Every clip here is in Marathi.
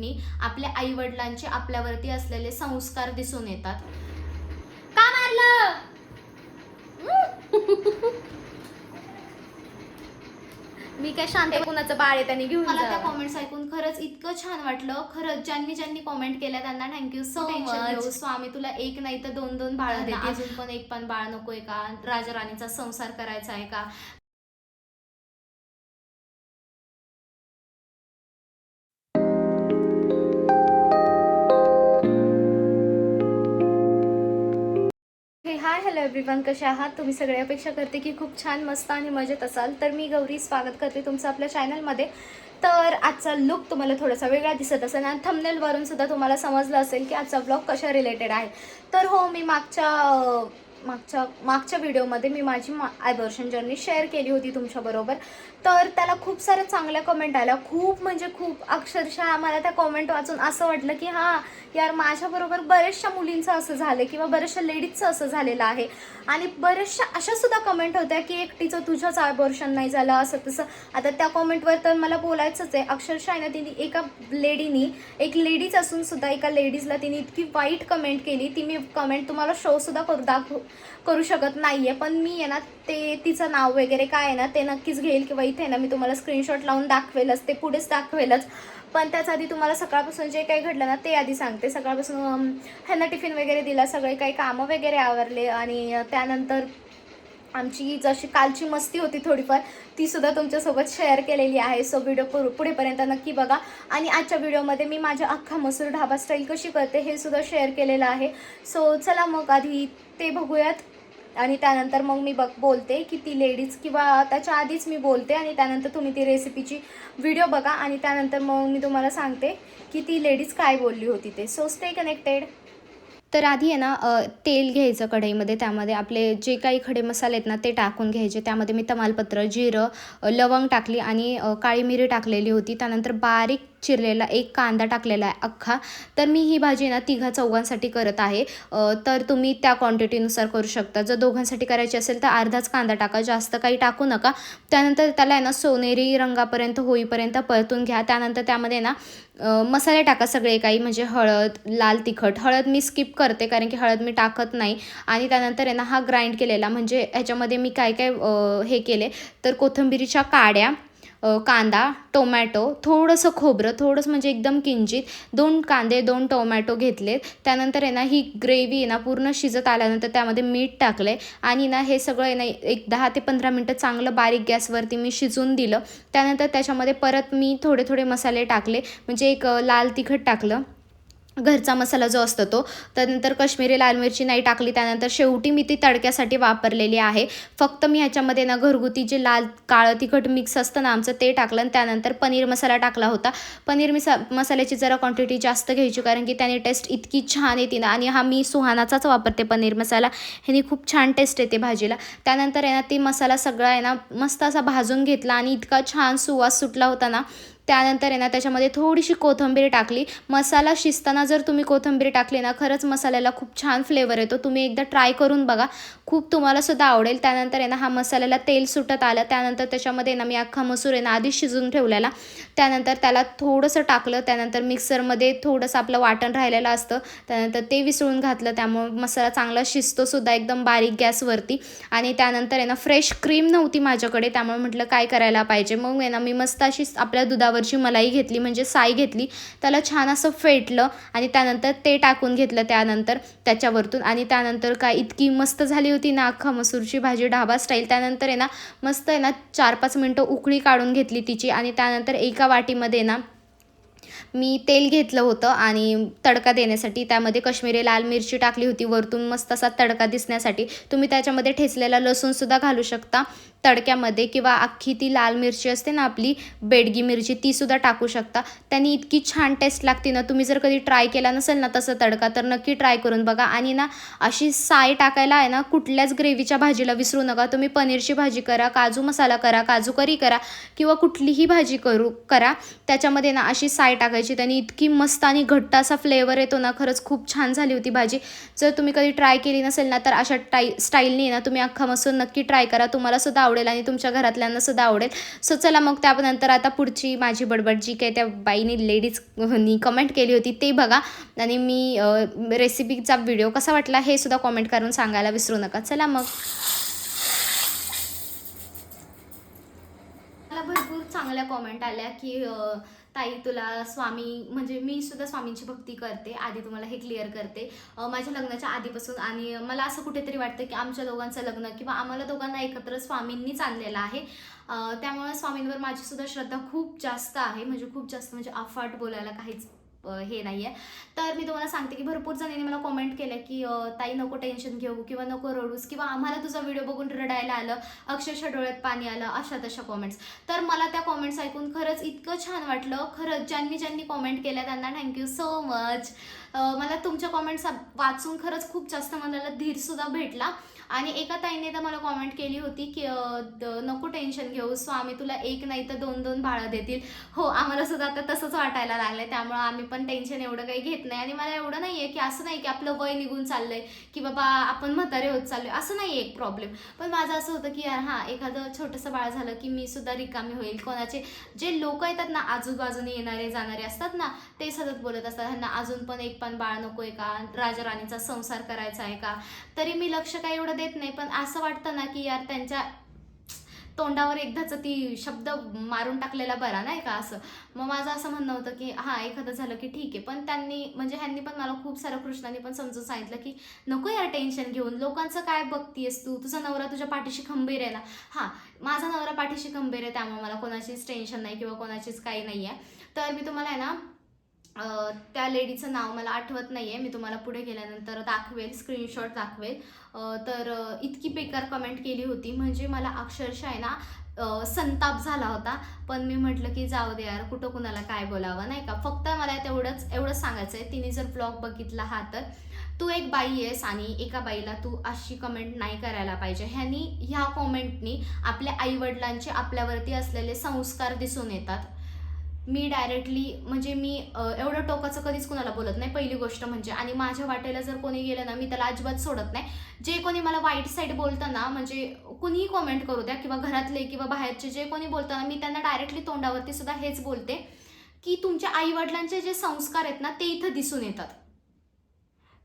कमेंटनी आपल्या आईवडिलांचे आपल्यावरती असलेले संस्कार दिसून येतात. का मारलं? मी काय शांत कुणाचं बाळ आहे त्यांनी घेऊन. मला त्या कॉमेंट्स ऐकून खरंच इतकं छान वाटलं. खरंच ज्यांनी कॉमेंट केल्या त्यांना थँक्यू सो मच. सो आम्ही तुला एक नाही तर 2 बाळ देते. अजून पण एक पण बाळ नकोय का? राजा राणीचा संसार करायचा आहे का? हाय हॅलो एव्हरीवन, कसे आहात तुम्ही सगळे? अपेक्षा करते की खूप छान मस्त आणि मजेत असाल. तर मी गौरी स्वागत करते तुमचं आपल्या चॅनलमध्ये. तर आजचा लुक तुम्हाला थोडासा वेगळा दिसत असेल आणि थंबनेलवरून सुद्धा तुम्हाला समजलं असेल की आजचा ब्लॉग कशा रिलेटेड आहे. तर हो, मी मागच्या व्हिडिओमध्ये मी माझी आयब्रोशन जर्नी शेअर केली होती तुमच्याबरोबर. तर त्याला खूप साऱ्या चांगल्या कमेंट आल्या, खूप म्हणजे खूप. अक्षरशः मला त्या कमेंट वाचून असं वाटलं की हां यार, माझ्याबरोबर बऱ्याचशा मुलींचं असं झालं किंवा बऱ्याचशा लेडीजचं असं झालेलं आहे. आणि बऱ्याचशा अशा सुद्धा कमेंट होत्या की एकटीचं तुझ्याच आयब्रोशन नाही झालं असं तसं. आता त्या कमेंटवर तर मला बोलायचंच आहे. अक्षरशः आहे ना, तिने एक लेडीज असून सुद्धा एका लेडीजला तिने इतकी वाईट कमेंट केली. ती मी कमेंट तुम्हाला शो सुद्धा करू शकत नाहीये, पण मी आहे ना ते तिचं नाव वगैरे काय आहे ना ते नक्कीच घेईल किंवा इथे ना मी तुम्हाला स्क्रीनशॉट लावून दाखवेलच, ते पुढेच दाखवेलच. पण त्याच्या आधी तुम्हाला सकाळपासून जे काही घडलं ना ते आधी सांगते. सकाळपासून ह्यांना टिफिन वगैरे दिला, सगळे काही कामं वगैरे आवरले आणि त्यानंतर आमची जशी कालची मस्ती होती थोडीफार ती सुद्धा तुमच्यासोबत शेअर केलेली आहे. सो व्हिडिओ पुढेपर्यंत नक्की बघा. आणि आजच्या व्हिडिओमध्ये मी माझ्या अख्खा मसूर ढाबा स्टाईल कशी करते हे सुद्धा शेअर केलेलं आहे. सो चला मग आधी ते बघूयात आणि त्यानंतर मग मी बोलते की ती लेडीज, किंवा त्याच्या आधीच मी बोलते आणि त्यानंतर तुम्ही ती रेसिपीची व्हिडिओ बघा आणि त्यानंतर मग मी तुम्हाला सांगते की ती लेडीज काय बोलली होती ते. So stay connected. तर आधी आहे ना तेल घ्यायचं कढईमध्ये, त्यामध्ये आपले जे काही खडे मसाले आहेत ना ते टाकून घ्यायचे. त्यामध्ये मी तमालपत्र, जिरं, लवंग टाकली आणि काळी मिरी टाकलेली होती. त्यानंतर बारीक चिरलेला एक कांदा टाकलेला आहे अख्खा. तर मी ही भाजी ना 3-4 करत आहे. तर तुम्ही त्या क्वांटिटीनुसार करू शकता. जर दोघांसाठी करायची असेल तर अर्धाच कांदा टाका, जास्त काही टाकू नका. त्यानंतर त्याला आहे ना सोनेरी रंगापर्यंत होईपर्यंत परतून घ्या. त्यानंतर त्यामध्ये ना मसाले टाका सगळे काही, म्हणजे हळद, लाल तिखट. हळद मी स्किप करते कारण की हळद मी टाकत नाही. आणि त्यानंतर आहे ना हा ग्राइंड केलेला, म्हणजे ह्याच्यामध्ये मी काय काय हे केले तर कोथिंबीरीच्या काड्या, कांदा, टोमॅटो, थोडंसं खोबरं, थोडंसं म्हणजे एकदम किंचित, 2 कांदे, 2 टोमॅटो घेतलेत. त्यानंतर आहे ना ही ग्रेव्ही आहे ना पूर्ण शिजत आल्यानंतर त्यामध्ये मीठ टाकले आणि ना हे सगळं आहे ना एक 10 ते 15 मिनटं चांगलं बारीक गॅसवरती मी शिजून दिलं. त्यानंतर त्याच्यामध्ये परत मी थोडे मसाले टाकले, म्हणजे एक लाल तिखट टाकलं, घरचा मसाला जो असतो तो. त्यानंतर काश्मीरी लाल मिरची नाही टाकली. त्यानंतर शेवटी मी ती तडक्यासाठी वापरलेली आहे. फक्त मी ह्याच्यामध्ये ना घरगुती जे लाल काळं तिखट मिक्स असतं ना आमचं ते टाकलं. आणि त्यानंतर पनीर मसाला टाकला होता. पनीर मसाल्याची जरा क्वांटिटी जास्त घ्यायची कारण की त्याने टेस्ट इतकी छान येते ना. आणि हा मी सुहानाचाच वापरते पनीर मसाला, ह्याने खूप छान टेस्ट येते भाजीला. त्यानंतर आहे ना ती मसाला सगळा आहे ना मस्त असा भाजून घेतला आणि इतका छान सुवास सुटला होता ना. त्यानंतर आहे ना त्याच्यामध्ये थोडीशी कोथिंबीर टाकली. मसाला शिजताना जर तुम्ही कोथिंबीर टाकली ना खरंच मसाल्याला खूप छान फ्लेवर येतो. तुम्ही एकदा ट्राय करून बघा, खूप तुम्हाला सुद्धा आवडेल. त्यानंतर आहे ना हा मसाल्याला तेल सुटत आलं. त्यानंतर त्याच्यामध्ये ना मी अख्खा मसूर आहे ना आधी शिजून ठेवलेला, त्यानंतर त्याला थोडंसं टाकलं. त्यानंतर मिक्सरमध्ये थोडंसं आपलं वाटण राहिलेलं असतं त्यानंतर ते विसळून घातलं. त्यामुळे मसाला चांगला शिजतो सुद्धा एकदम बारीक गॅसवरती. आणि त्यानंतर आहे ना फ्रेश क्रीम नव्हती माझ्याकडे, त्यामुळे म्हटलं काय करायला पाहिजे. मग आहे ना मी मस्त अशी आपल्या दुधावरची मलाई घेतली, म्हणजे साय घेतली, त्याला छान असं फेटलं आणि त्यानंतर ते टाकून घेतलं त्यानंतर त्याच्यावरतून. आणि त्यानंतर काय इतकी मस्त झाली होती ना अख्खा मसूरची भाजी ढाबा स्टाईल. त्यानंतर आहे ना मस्त आहे ना 4-5 मिनटं उकळी काढून घेतली तिची. आणि त्यानंतर एका वाटीमध्ये ना मी तेल घेतलं होतं आणि तडका देण्यासाठी त्यामध्ये काश्मीरी लाल मिरची टाकली होती वरतून मस्त असा तडका दिसण्यासाठी. तुम्ही त्याच्यामध्ये ठेचलेला लसूणसुद्धा घालू शकता तडक्यामध्ये, किंवा अख्खी ती लाल मिरची असते ना आपली बेडगी मिरची तीसुद्धा टाकू शकता. त्याने इतकी छान टेस्ट लागते ना. तुम्ही जर कधी ट्राय केला नसेल ना तसं तडका तर नक्की ट्राय करून बघा. आणि ना अशी साय टाकायला आहे ना कुठल्याच ग्रेव्हीच्या भाजीला विसरू नका. तुम्ही पनीरची भाजी करा, काजू मसाला करा, काजू करी करा किंवा कुठलीही भाजी करा, त्याच्यामध्ये ना अशी साय टाकायची. बनवायची. त्याने इतकी मस्त आणि घट्ट असा फ्लेवर येतो ना, खरंच खूप छान झाली होती भाजी. जर तुम्ही कधी ट्राय केली नसेल ना, तर अशा स्टाईलने ना तुम्ही अख्खा मसूर नक्की ट्राय करा. तुम्हालासुद्धा आवडेल आणि तुमच्या घरातल्यांनासुद्धा आवडेल. सो चला मग त्यानंतर आता पुढची माझी बडबड जी काही त्या बाईनी लेडीजनी कमेंट केली होती ते बघा. आणि मी रेसिपीचा व्हिडिओ कसा वाटला हे सुद्धा कॉमेंट करून सांगायला विसरू नका. चला मग. मला भरपूर चांगल्या कॉमेंट आल्या की ताई तुला स्वामी म्हणजे मी सुद्धा स्वामींची भक्ती करते. आधी तुम्हाला हे क्लिअर करते, माझ्या लग्नाच्या आधीपासून. आणि मला असं कुठेतरी वाटतं की आमच्या दोघांचं लग्न किंवा आम्हाला दोघांना एकत्र स्वामींनीच आणलेलं आहे. त्यामुळे स्वामींवर माझी सुद्धा श्रद्धा खूप जास्त आहे. म्हणजे खूप जास्त, म्हणजे अफाट बोलायला काहीच हे नाही आहे. तर मी तुम्हाला सांगते की भरपूर जणांनी मला कॉमेंट केलं की ताई नको टेन्शन घेऊ किंवा नको रडूस किंवा आम्हाला तुझा व्हिडिओ बघून रडायला आलं, अक्षरशः डोळ्यात पाणी आलं, अशा तशा कॉमेंट्स. तर मला त्या कॉमेंट्स ऐकून खरंच इतकं छान वाटलं. खरंच ज्यांनी कॉमेंट केल्या त्यांना थँक्यू सो मच. मला तुमच्या कॉमेंट्स वाचून खरंच खूप जास्त मनाला धीरसुद्धा भेटला. आणि एका ताईने तर मला कॉमेंट केली होती की नको टेन्शन घेऊ, स्वामी तुला एक नाही तर 2-2 बाळं देतील. हो, आम्हाला सुद्धा आता तसंच वाटायला लागलं. त्यामुळं आम्ही पण टेन्शन एवढं काही घेत नाही. आणि मला एवढं नाही आहे की असं नाही की आपलं वय निघून चाललं आहे की बाबा आपण म्हातारे होत चाललो आहे, असं नाही आहे एक प्रॉब्लेम. पण माझं असं होतं की यार हां, एखादं छोटंसं बाळ झालं की मी सुद्धा रिकामी होईल. कोणाचे जे लोक येतात ना, आजूबाजूने येणारे जाणारे असतात ना, ते सतत बोलत असतात ह्यांना अजून पण एक पण बाळ नको आहे का, राजा राणीचा संसार करायचा आहे का. तरी मी लक्ष काय एवढं देत नाही. पण असं वाटतं ना की यार त्यांच्या तोंडावर एकदाच ती शब्द मारून टाकलेला बरा, नाही का असं. मग माझं असं म्हणणं होतं की हां, एखादं झालं की ठीक आहे. पण ह्यांनी पण मला खूप सारं कृष्णाने पण समजून सांगितलं की नको यार टेन्शन घेऊन, लोकांचं काय बघतीयस तू, तुझा नवरा तुझ्या पाठीशी खंबीर आहे ना. हां, माझा नवरा पाठीशी खंबीर आहे, त्यामुळे मला कोणाचीच टेन्शन नाही किंवा कोणाचीच काही नाही आहे. तर मी तुम्हाला आहे ना त्या लेडीचं नाव मला आठवत नाही आहे, मी तुम्हाला पुढे गेल्यानंतर दाखवेल, स्क्रीनशॉट दाखवेल. तर इतकी बेकार कमेंट केली होती, म्हणजे मला अक्षरशः आहे ना संताप झाला होता. पण मी म्हटलं की जाऊ दे यार, कुठं कुणाला काय बोलावं, नाही का. फक्त मला एवढंच सांगायचं आहे, तिने जर ब्लॉग बघितला हा तर तू एक बाई आहेस आणि एका बाईला तू अशी कमेंट नाही करायला पाहिजे. ह्या कॉमेंटनी आपल्या आईवडिलांचे आपल्यावरती असलेले संस्कार दिसून येतात. मी डायरेक्टली म्हणजे मी एवढं टोकाचं कधीच कुणाला बोलत नाही, पहिली गोष्ट म्हणजे. आणि माझ्या वाटेला जर कोणी गेलं ना, मी त्याला अजिबात सोडत नाही. जे कोणी मला वाईट साईड बोलतं ना, म्हणजे कुणीही कॉमेंट करू द्या किंवा घरातले किंवा बाहेरचे जे कोणी बोलतं ना, मी त्यांना डायरेक्टली तोंडावरती सुद्धा हेच बोलते की तुमच्या आईवडिलांचे जे संस्कार आहेत ना, ते इथं दिसून येतात.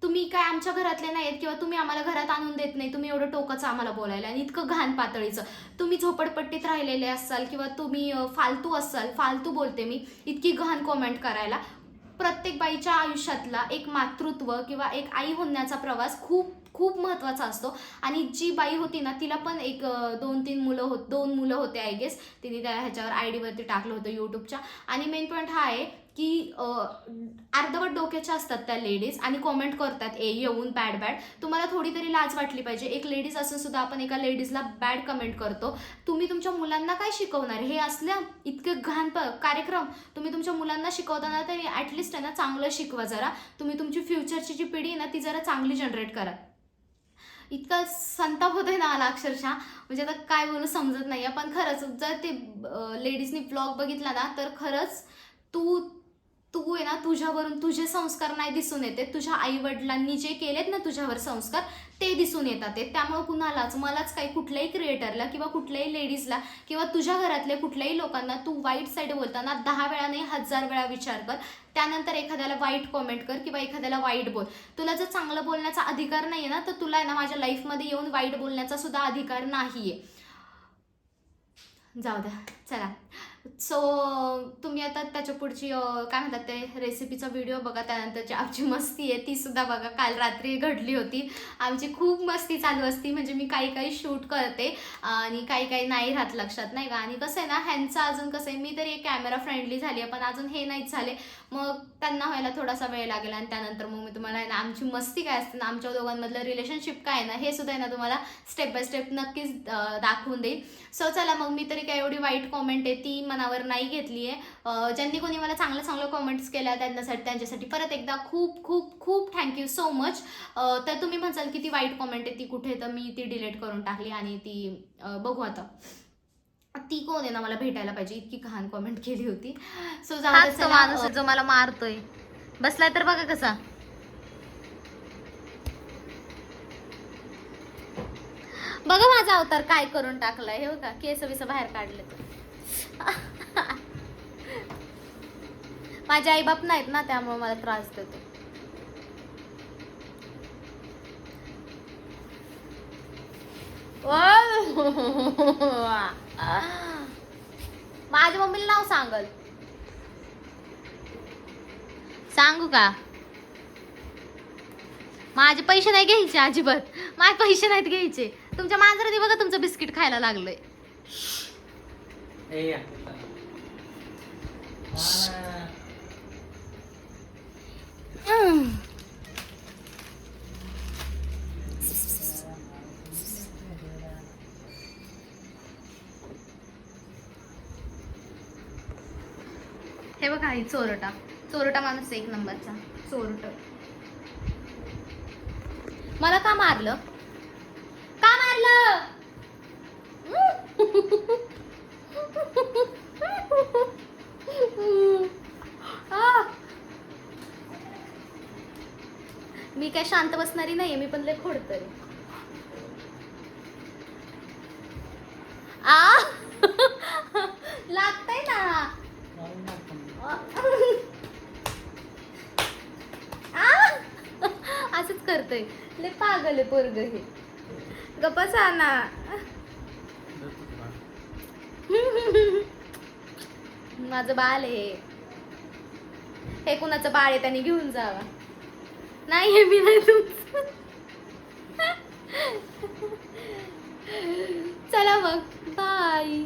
तुम्ही काय आमच्या घरातले नाही आहेत किंवा तुम्ही आम्हाला घरात आणून देत नाही, तुम्ही एवढं टोकाचं आम्हाला बोलायला आणि इतकं घाण पातळीचं. तुम्ही झोपडपट्टीत राहिलेले असाल किंवा तुम्ही फालतू असाल, फालतू बोलते मी, इतकी घाण कॉमेंट करायला. प्रत्येक बाईच्या आयुष्यातला एक मातृत्व किंवा एक आई होण्याचा प्रवास खूप खूप महत्त्वाचा असतो. आणि जी बाई होती ना, तिला पण एक 2 मुलं होते आय गेस. तिने त्या ह्याच्यावर ID वरती टाकलं होतं यूट्यूबच्या. आणि मेन पॉईंट हा आहे की अर्धवट डोक्याच्या असतात त्या लेडीज आणि कॉमेंट करतात येऊन बॅड. तुम्हाला थोडी तरी लाज वाटली पाहिजे. एक लेडीज असून सुद्धा आपण एका लेडीजला बॅड कमेंट करतो. तुम्ही तुमच्या मुलांना काय शिकवणार? हे असल्या इतके घाण कार्यक्रम तुम्ही तुमच्या मुलांना शिकवताना तरी ॲटलिस्ट आहे ना चांगलं शिकवा जरा. तुम्ही तुमची फ्युचरची जी पिढी आहे ना, ती जरा चांगली जनरेट करा. इतका संताप होतोय ना मला अक्षरशः, म्हणजे आता काय बोलू समजत नाही. पण खरंच जर ते लेडीजनी ब्लॉग बघितला ना, तर खरंच तू तू आहे ना, तुझ्यावरून तुझे संस्कार नाही दिसून येते. तुझ्या आईवडिलांनी जे केलेत ना तुझ्यावर संस्कार, ते दिसून येतात. त्यामुळे मलाच काही कुठल्याही क्रिएटरला किंवा कुठल्याही लेडीजला किंवा तुझ्या घरातल्या कुठल्याही लोकांना तू वाईट साईड बोलताना 10 वेळा नाही 1000 वेळा विचार कर. त्यानंतर एखाद्याला वाईट कॉमेंट कर किंवा एखाद्याला वाईट बोल. तुला जर चांगलं बोलण्याचा अधिकार नाही आहे ना, तर तुला आहे ना माझ्या लाईफमध्ये येऊन वाईट बोलण्याचा सुद्धा अधिकार नाही आहे. जाऊ द्या, चला. सो तुम्ही आता त्याच्या पुढची काय म्हणतात ते रेसिपीचा व्हिडिओ बघा. त्यानंतरची आमची मस्ती आहे ती सुद्धा बघा. काल रात्री घडली होती आमची खूप मस्ती चालू असती. म्हणजे मी काही शूट करते आणि काही नाही राहत लक्षात, नाही का. आणि कसं आहे ना, ह्यांचं अजून कसं आहे, मी तरी एक कॅमेरा फ्रेंडली झाली आहे, पण अजून हे नाहीच झाले. मग त्यांना व्हायला थोडासा वेळ लागेल. आणि त्यानंतर मग मी तुम्हाला आहे ना आमची मस्ती काय असते ना, आमच्या दोघांमधलं रिलेशनशिप काय आहे ना, हे सुद्धा आहे ना तुम्हाला स्टेप बाय स्टेप नक्कीच दाखवून देईल. सो चला मग. मी तरी काय एवढी वाईट कॉमेंट आहे ती मनावर नाही घेतली आहे. ज्यांनी कोणी मला चांगल्या कॉमेंट्स केल्या त्यांच्यासाठी परत एकदा खूप खूप खूप थँक्यू सो मच. तर तुम्ही म्हणाल की ती वाईट कॉमेंट आहे ती कुठे, तर मी ती डिलीट करून टाकली आणि ती बघू आता. ती कोण आहे ना मला भेटायला पाहिजे, इतकी घाण कॉमेंट केली होती. सो हाच तो माणूस आहे जो मला मारतोय. बसलाय तर बघा कसा. बघा माझा अवतार काय करून टाकलाय, हे बघा केस बिस बाहेर काढले. माझे आई बाप नाहीत ना, त्यामुळे मला त्रास देतो. माझ्या मम्मीला नाव सांगल. सांगू का? माझे पैसे नाही घ्यायचे अजिबात. माझे पैसे नाहीत घ्यायचे. तुमच्या मांजराने बघा तुमचं बिस्किट खायला लागलंय. हे बघा ही चोरटा, चोरटा माणूस एक नंबरचा चोरट. मला का मारलं, का मारलं? मी काय शांत बसणारी नाहीये, मी पण लय खोडतरी. आ लागतंय ना. असंच करतोय, लय पागल आहे पोरग हे. गप्पा ना. माझं बाळ आहे हे कुणाचं बाळ आहे त्याने घेऊन जावा. नाही हे मी नाही तुमचं. चला मग बाय.